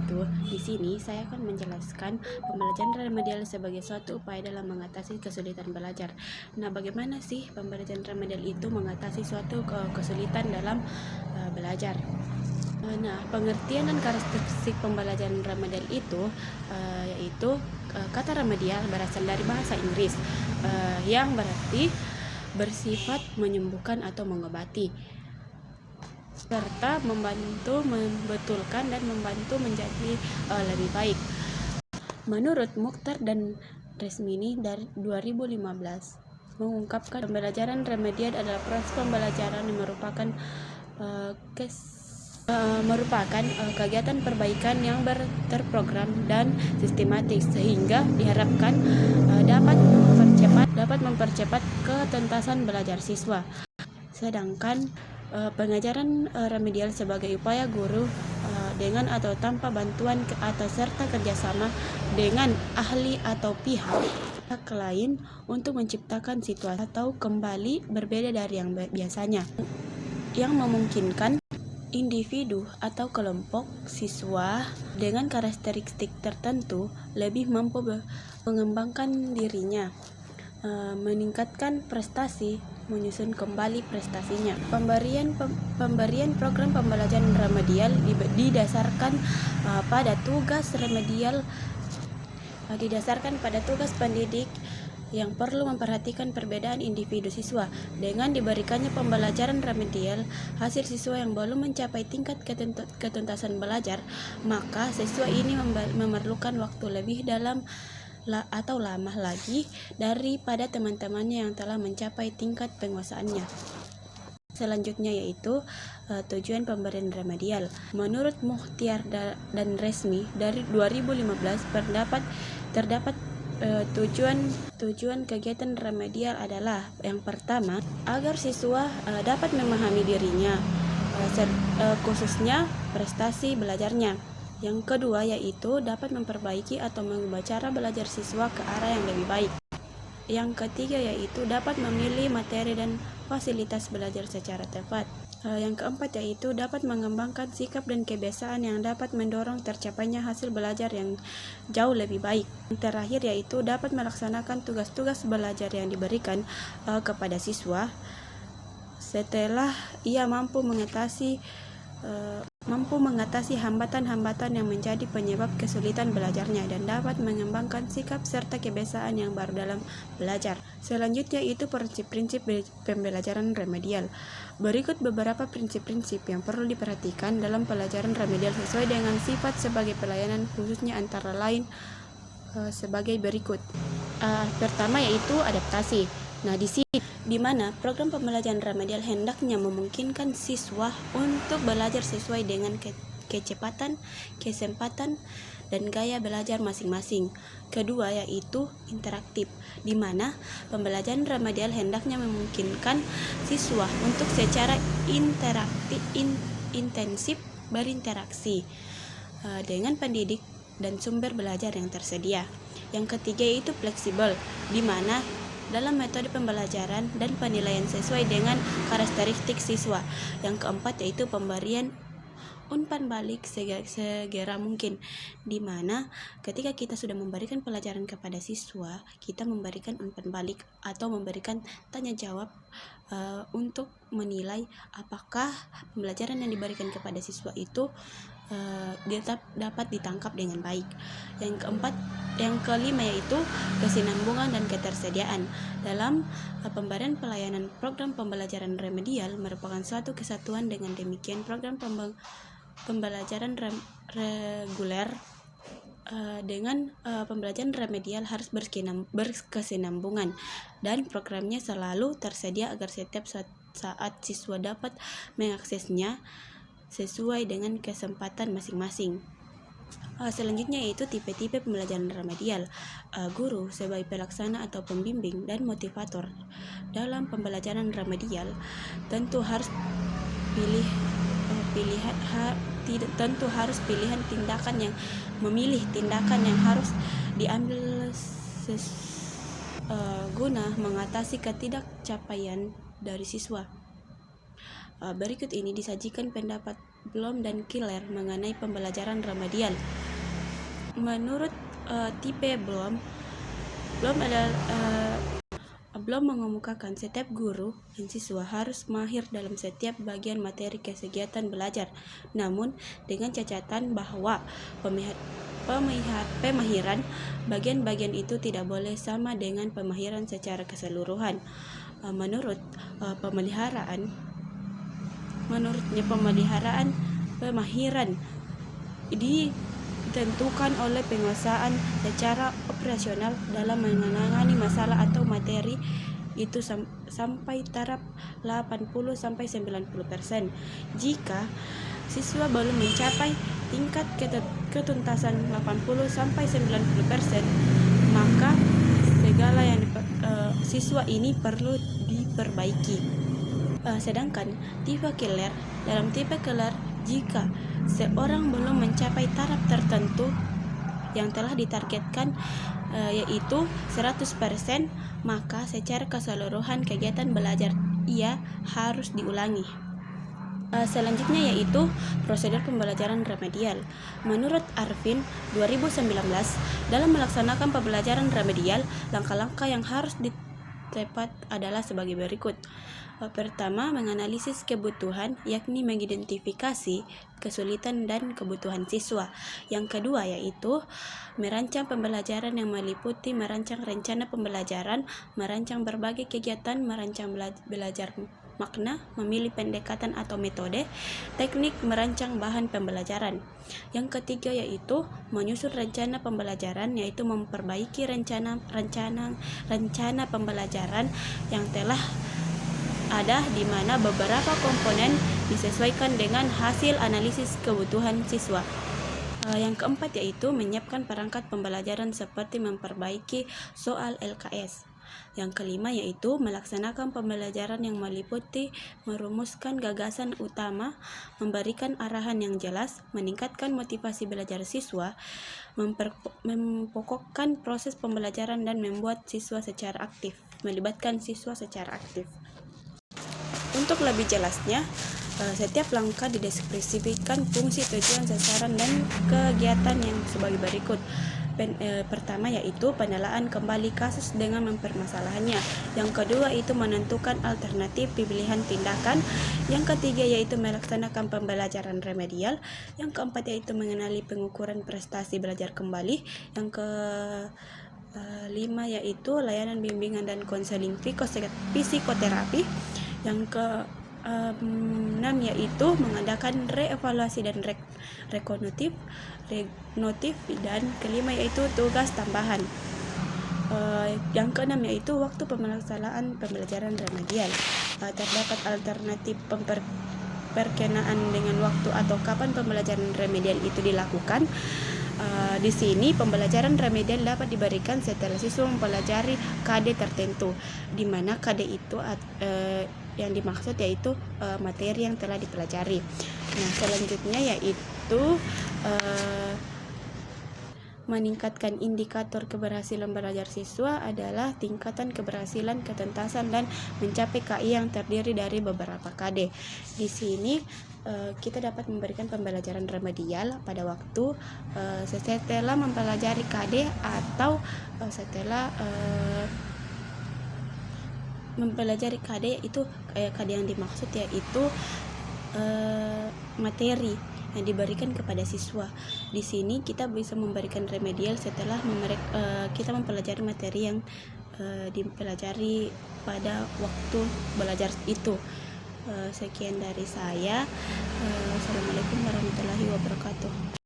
itu, di sini saya akan menjelaskan pembelajaran remedial sebagai suatu upaya dalam mengatasi kesulitan belajar. Nah, bagaimana sih pembelajaran remedial itu mengatasi suatu kesulitan dalam belajar? Nah, pengertian dan karakteristik pembelajaran remedial itu yaitu kata remedial berasal dari bahasa Inggris yang berarti bersifat menyembuhkan atau mengobati, serta membantu membetulkan dan membantu menjadi lebih baik. Menurut Mukhtar dan Resmini dari 2015 mengungkapkan pembelajaran remedial adalah proses pembelajaran yang merupakan kegiatan perbaikan yang terprogram dan sistematis sehingga diharapkan dapat mempercepat ketuntasan belajar siswa. Sedangkan pengajaran remedial sebagai upaya guru dengan atau tanpa bantuan atau serta kerjasama dengan ahli atau pihak lain untuk menciptakan situasi atau kembali berbeda dari yang biasanya, yang memungkinkan individu atau kelompok siswa dengan karakteristik tertentu lebih mampu mengembangkan dirinya, meningkatkan prestasi, menyusun kembali prestasinya. Pemberian program pembelajaran remedial didasarkan pada tugas pendidik yang perlu memperhatikan perbedaan individu siswa. Dengan diberikannya pembelajaran remedial, hasil siswa yang belum mencapai tingkat ketuntasan belajar, maka siswa ini memerlukan waktu lebih dalam atau lama lagi daripada teman-temannya yang telah mencapai tingkat penguasaannya. Selanjutnya yaitu tujuan pemberian remedial. Menurut Mukhtar dan Resmi dari 2015 terdapat tujuan kegiatan remedial adalah yang pertama, agar siswa dapat memahami dirinya, khususnya prestasi belajarnya. Yang kedua yaitu dapat memperbaiki atau mengubah cara belajar siswa ke arah yang lebih baik. Yang ketiga yaitu dapat memilih materi dan fasilitas belajar secara tepat. Yang keempat yaitu dapat mengembangkan sikap dan kebiasaan yang dapat mendorong tercapainya hasil belajar yang jauh lebih baik. Yang terakhir yaitu dapat melaksanakan tugas-tugas belajar yang diberikan kepada siswa setelah ia mampu mengatasi hambatan-hambatan yang menjadi penyebab kesulitan belajarnya dan dapat mengembangkan sikap serta kebiasaan yang baru dalam belajar. Selanjutnya itu prinsip-prinsip pembelajaran remedial. Berikut beberapa prinsip-prinsip yang perlu diperhatikan dalam pelajaran remedial sesuai dengan sifat sebagai pelayanan, khususnya antara lain sebagai berikut. Pertama yaitu adaptasi. Nah, di mana program pembelajaran remedial hendaknya memungkinkan siswa untuk belajar sesuai dengan kecepatan, kesempatan, dan gaya belajar masing-masing. Kedua yaitu interaktif, di mana pembelajaran remedial hendaknya memungkinkan siswa untuk secara intensif berinteraksi dengan pendidik dan sumber belajar yang tersedia. Yang ketiga yaitu fleksibel, di mana dalam metode pembelajaran dan penilaian sesuai dengan karakteristik siswa. Yang keempat yaitu pemberian umpan balik segera mungkin, di mana ketika kita sudah memberikan pelajaran kepada siswa, kita memberikan umpan balik atau memberikan tanya jawab untuk menilai apakah pembelajaran yang diberikan kepada siswa itu dapat ditangkap dengan baik. Yang kelima yaitu kesinambungan dan ketersediaan. Dalam pemberian pelayanan program pembelajaran remedial merupakan suatu kesatuan. Dengan demikian program pembelajaran reguler dengan pembelajaran remedial harus berkesinambungan dan programnya selalu tersedia agar setiap saat siswa dapat mengaksesnya sesuai dengan kesempatan masing-masing. Selanjutnya yaitu tipe-tipe pembelajaran remedial. Guru sebagai pelaksana atau pembimbing dan motivator dalam pembelajaran remedial tentu harus memilih tindakan yang harus diambil guna mengatasi ketidakcapaian dari siswa. Berikut ini disajikan pendapat Bloom dan Keller mengenai pembelajaran remedial. Menurut tipe Bloom mengemukakan setiap guru dan siswa harus mahir dalam setiap bagian materi kegiatan belajar, namun dengan catatan bahwa pemahiran bagian-bagian itu tidak boleh sama dengan pemahiran secara keseluruhan. Menurutnya pemahiran ditentukan oleh penguasaan secara operasional dalam menangani masalah atau materi itu sampai taraf 80-90%. Jika siswa belum mencapai tingkat ketuntasan 80-90%, maka segala yang siswa ini perlu diperbaiki. Sedangkan dalam tipe Keller, jika seorang belum mencapai taraf tertentu yang telah ditargetkan yaitu 100%, maka secara keseluruhan kegiatan belajar ia harus diulangi. Selanjutnya yaitu prosedur pembelajaran remedial. Menurut Arvin 2019, dalam melaksanakan pembelajaran remedial, langkah-langkah yang harus ditepat adalah sebagai berikut. Pertama, menganalisis kebutuhan, yakni mengidentifikasi kesulitan dan kebutuhan siswa. Yang kedua yaitu merancang pembelajaran yang meliputi merancang rencana pembelajaran, merancang berbagai kegiatan, merancang belajar makna, memilih pendekatan atau metode, teknik merancang bahan pembelajaran. Yang ketiga yaitu menyusun rencana pembelajaran, yaitu memperbaiki rencana pembelajaran yang telah ada di mana beberapa komponen disesuaikan dengan hasil analisis kebutuhan siswa. Yang keempat yaitu menyiapkan perangkat pembelajaran seperti memperbaiki soal LKS. Yang kelima yaitu melaksanakan pembelajaran yang meliputi merumuskan gagasan utama, memberikan arahan yang jelas, meningkatkan motivasi belajar siswa, mempokokkan proses pembelajaran dan melibatkan siswa secara aktif. Untuk lebih jelasnya, setiap langkah dideskripsikan fungsi, tujuan, sasaran, dan kegiatan yang sebagai berikut. Pertama yaitu penelaan kembali kasus dengan mempermasalahannya. Yang kedua itu menentukan alternatif pilihan tindakan. Yang ketiga yaitu melaksanakan pembelajaran remedial. Yang keempat yaitu mengenali pengukuran prestasi belajar kembali. Yang kelima yaitu layanan bimbingan dan konseling psikoterapi. Yang ke-6 yaitu mengadakan reevaluasi dan rekognitif, dan kelima yaitu tugas tambahan. Yang ke-6 yaitu waktu pelaksanaan pembelajaran remedial. Terdapat alternatif perkenaan dengan waktu atau kapan pembelajaran remedial itu dilakukan. Di sini pembelajaran remedial dapat diberikan setelah siswa mempelajari KD tertentu, di mana KD itu yang dimaksud yaitu materi yang telah dipelajari. Nah, selanjutnya yaitu meningkatkan indikator keberhasilan belajar siswa adalah tingkatan keberhasilan, ketuntasan, dan mencapai KI yang terdiri dari beberapa KD. Di sini kita dapat memberikan pembelajaran remedial pada waktu setelah mempelajari KD atau setelah mempelajari KD itu KD yang dimaksud yaitu materi yang diberikan kepada siswa. Di sini kita bisa memberikan remedial setelah kita mempelajari materi yang dipelajari pada waktu belajar itu. Sekian dari saya. Wassalamualaikum warahmatullahi wabarakatuh.